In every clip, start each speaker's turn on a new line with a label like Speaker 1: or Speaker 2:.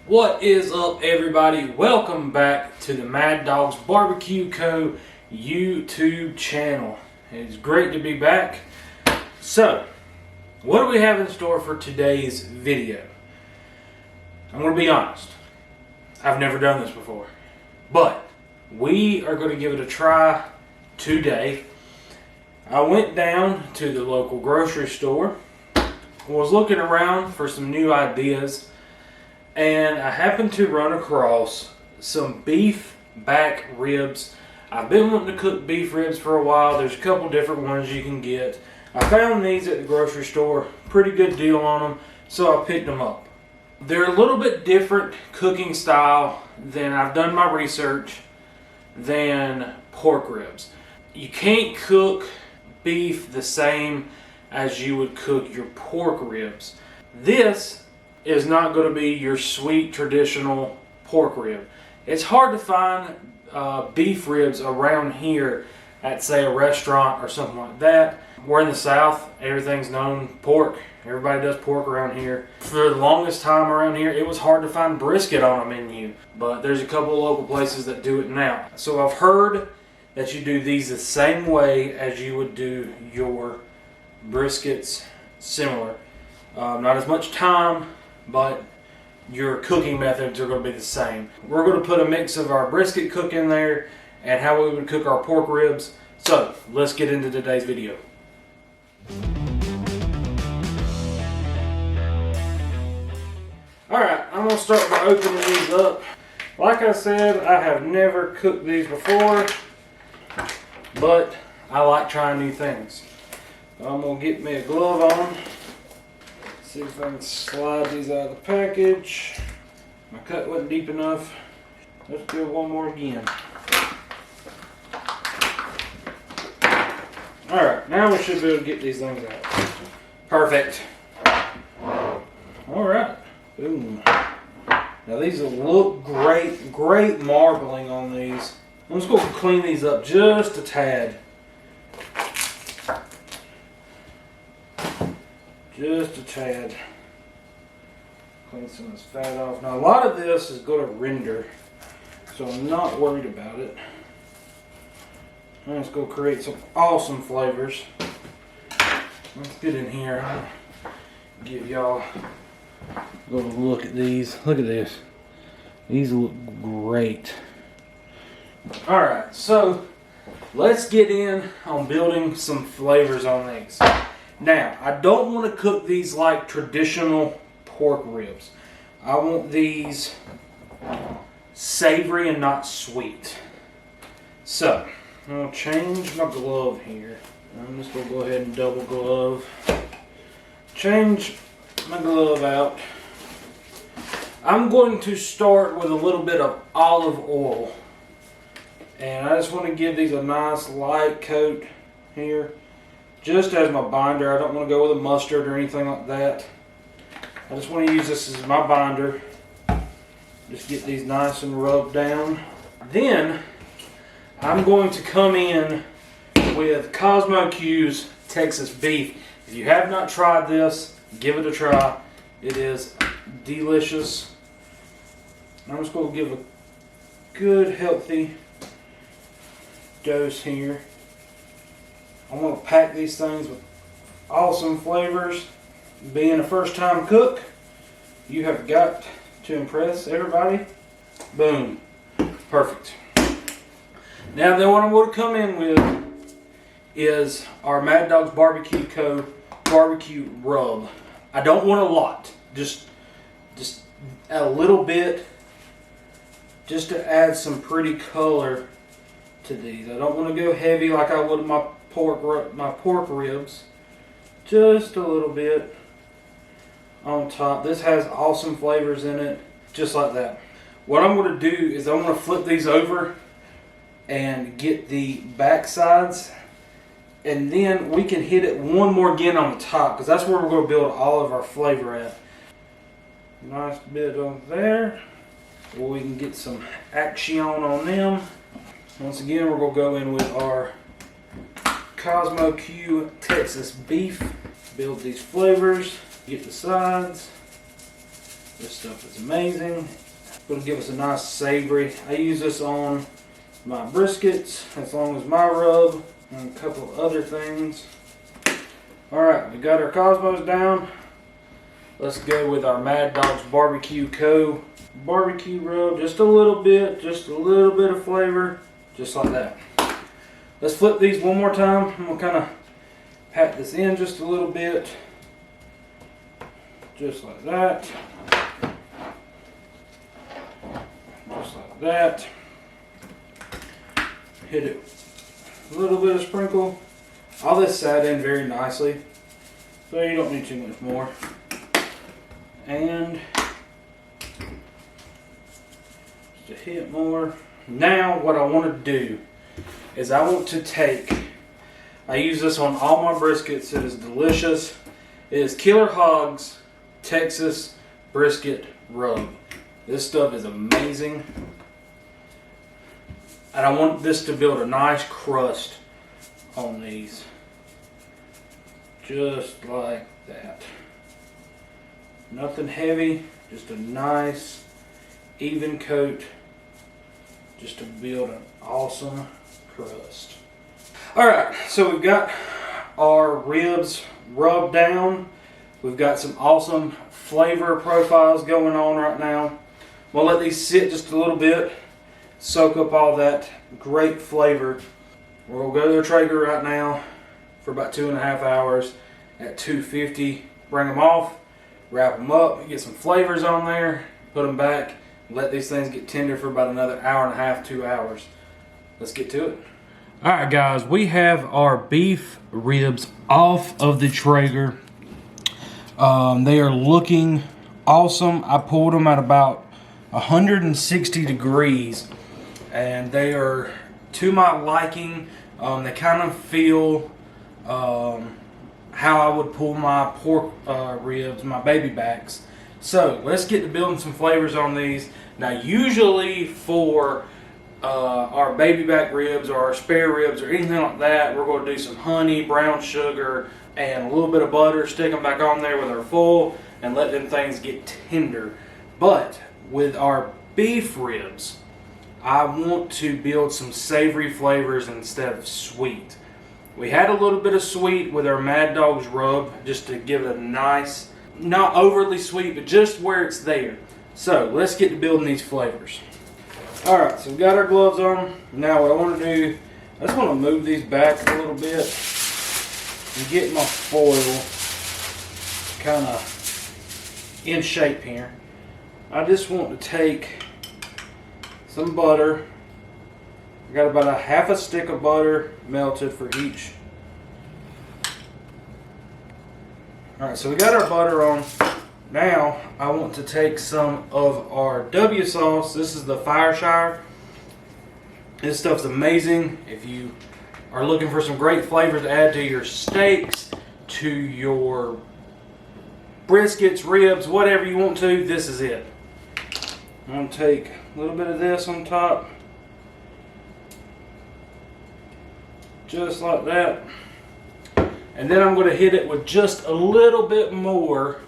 Speaker 1: What is up, everybody? Welcome back to the Mad Dogs Barbecue Co. YouTube channel. It's great to be back. So, what do we have in store for today's video? I'm going to be honest. I've never done this before. But, we are going to give it a try today. I went down to the local grocery store, was looking around for some new ideas, and I happened to run across some beef back ribs. I've been wanting to cook beef ribs for a while. There's a couple different ones you can get. I found these at the grocery store. Pretty good deal on them, so I picked them up. They're a little bit different cooking style than I've done my research than pork ribs. You can't cook beef the same as you would cook your pork ribs. This is not going to be your sweet traditional pork rib. It's hard to find beef ribs around here at, say, a restaurant or something like that. We're in the South. Everything's known pork. Everybody does pork around here. For the longest time around here, it was hard to find brisket on a menu, but there's a couple of local places that do it now. So I've heard that you do these the same way as you would do your briskets, similar. Not as much time, but your cooking methods are going to be the same. We're going to put a mix of our brisket cook in there and how we would cook our pork ribs. So let's get into today's video. Alright, I'm going to start by opening these up. Like I said, I have never cooked these before, but I like trying new things. I'm going to get me a glove on. See if I can slide these out of the package. My cut wasn't deep enough. Let's do it one more again. Alright, now we should be able to get these things out. Perfect. Alright. Boom. Now these will look great. Great marbling on these. I'm just going to clean these up just a tad. Just a tad. Clean some of this fat off. Now a lot of this is going to render, so I'm not worried about it. I'm just going to create some awesome flavors. Let's get in here. I'll give y'all a little look at these. Look at this. These look great. Alright, so let's get in on building some flavors on these. Now, I don't want to cook these like traditional pork ribs. I want these savory and not sweet. So, I'll change my glove here. I'm just going to go ahead and double glove. Change my glove out. I'm going to start with a little bit of olive oil. And I just want to give these a nice light coat here. Just as my binder. I don't want to go with a mustard or anything like that. I just want to use this as my binder. Just get these nice and rubbed down. Then I'm going to come in with Cosmo Q's Texas beef. If you have not tried this, give it a try. It is delicious. I'm just going to give a good healthy dose here. I want to pack these things with awesome flavors. Being a first time cook, you have got to impress everybody. Boom. Perfect. Now then, what I'm going to come in with is our Mad Dogs Barbecue Co. barbecue rub. I don't want a lot. Just a little bit, just to add some pretty color to these. I don't want to go heavy like I would my pork ribs. Just a little bit on top. This has awesome flavors in it, just like that. What I'm going to do is I'm going to flip these over and get the back sides, and then we can hit it one more again on the top, because that's where we're going to build all of our flavor at. Nice bit on there, so we can get some action on them. Once again, we're going to go in with our Cosmo Q Texas beef. Build these flavors, get the sides. This stuff is amazing. It'll give us a nice savory. I use this on my briskets as long as my rub and a couple of other things. Alright, we got our Cosmos down. Let's go with our Mad Dogs Barbecue Co. barbecue rub. Just a little bit of flavor, just like that. Let's flip these one more time. I'm gonna kind of pat this in just a little bit. Just like that. Just like that. Hit it. A little bit of sprinkle. All this sat in very nicely, so you don't need too much more. And just a hit more. Now what I want to do is I want to take, I use this on all my briskets. It is delicious. It is Killer Hogs Texas Brisket Rub. This stuff is amazing. And I want this to build a nice crust on these. Just like that. Nothing heavy, just a nice even coat just to build an awesome crust. Alright, so we've got our ribs rubbed down. We've got some awesome flavor profiles going on right now. We'll let these sit just a little bit, soak up all that great flavor. We'll go to the Traeger right now for about 2.5 hours at 250. Bring them off, wrap them up, get some flavors on there, put them back, let these things get tender for about another 1.5 to 2 hours. Let's get to it. Alright guys, we have our beef ribs off of the Traeger. They are looking awesome. I pulled them at about 160 degrees and they are to my liking. They kind of feel how I would pull my pork ribs, my baby backs. So let's get to building some flavors on these. Now usually for our baby back ribs or our spare ribs or anything like that, we're going to do some honey, brown sugar, and a little bit of butter, stick them back on there with our full and let them things get tender. But with our beef ribs, I want to build some savory flavors instead of sweet. We had a little bit of sweet with our Mad Dogs rub just to give it a nice, not overly sweet, but just where it's there. So let's get to building these flavors. Alright, so we've got our gloves on. Now what I want to do, I just want to move these back a little bit and get my foil kind of in shape here. I just want to take some butter. I got about a half a stick of butter melted for each. Alright, so we got our butter on. Now I want to take some of our W sauce. This is the Fireshire. This stuff's amazing. If you are looking for some great flavors to add to your steaks, to your briskets, ribs, whatever you want to, this is it. I'm going to take a little bit of this on top. Just like that. And then I'm going to hit it with just a little bit more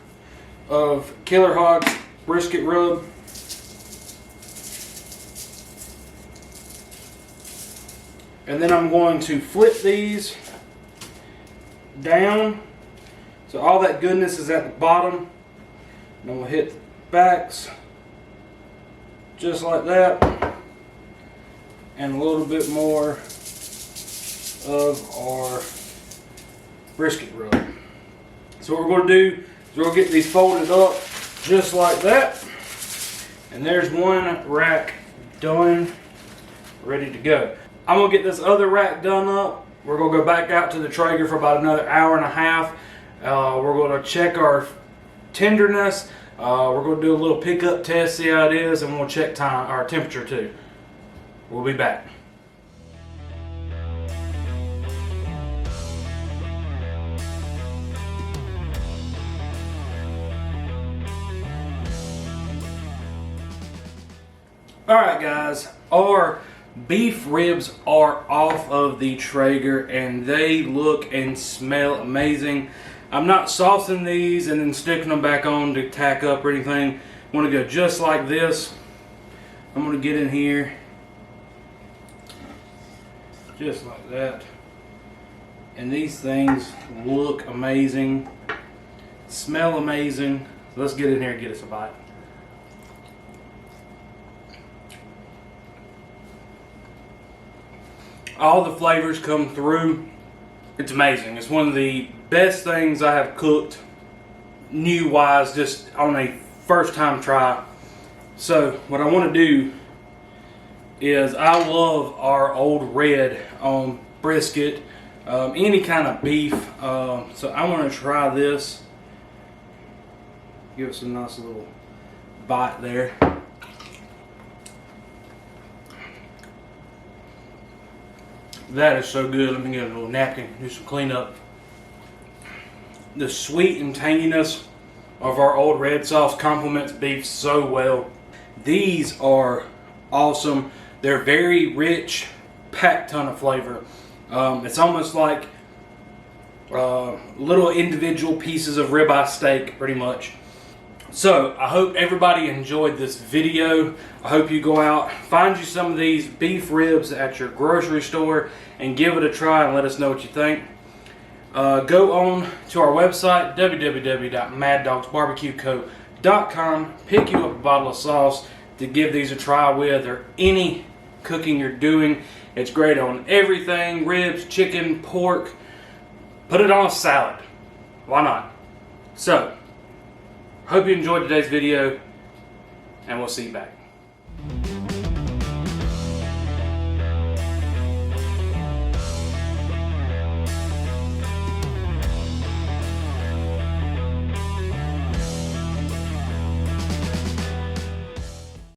Speaker 1: of Killer Hogs brisket rub. And then I'm going to flip these down so all that goodness is at the bottom. And I'm going to hit the backs just like that. And a little bit more of our brisket rub. So what we're going to do is we're going to get these folded up just like that. And there's one rack done, ready to go. I'm going to get this other rack done up. We're going to go back out to the Traeger for about another 1.5 hours. We're going to check our tenderness. We're going to do a little pickup test, see how it is, and we'll check our temperature too. We'll be back. Alright guys, our beef ribs are off of the Traeger and they look and smell amazing. I'm not saucing these and then sticking them back on to tack up or anything. Want to go just like this. I'm going to get in here just like that. And these things look amazing, smell amazing. So let's get in here and get us a bite. All the flavors come through. It's amazing. It's one of the best things I have cooked new wise, just on a first time try. So what I want to do is, I love our old red on brisket, any kind of beef. So I want to try this. Give us a nice little bite there. That is so good. Let me get a little napkin, do some cleanup. The sweet and tanginess of our old red sauce complements beef so well. These are awesome. They're very rich, packed ton of flavor. It's almost like little individual pieces of ribeye steak, pretty much. So I hope everybody enjoyed this video. I hope you go out, find you some of these beef ribs at your grocery store and give it a try and let us know what you think. Go on to our website, www.madddogsbarbecueco.com. Pick you up a bottle of sauce to give these a try with, or any cooking you're doing. It's great on everything: ribs, chicken, pork. Put it on a salad. Why not? So, hope you enjoyed today's video, and we'll see you back.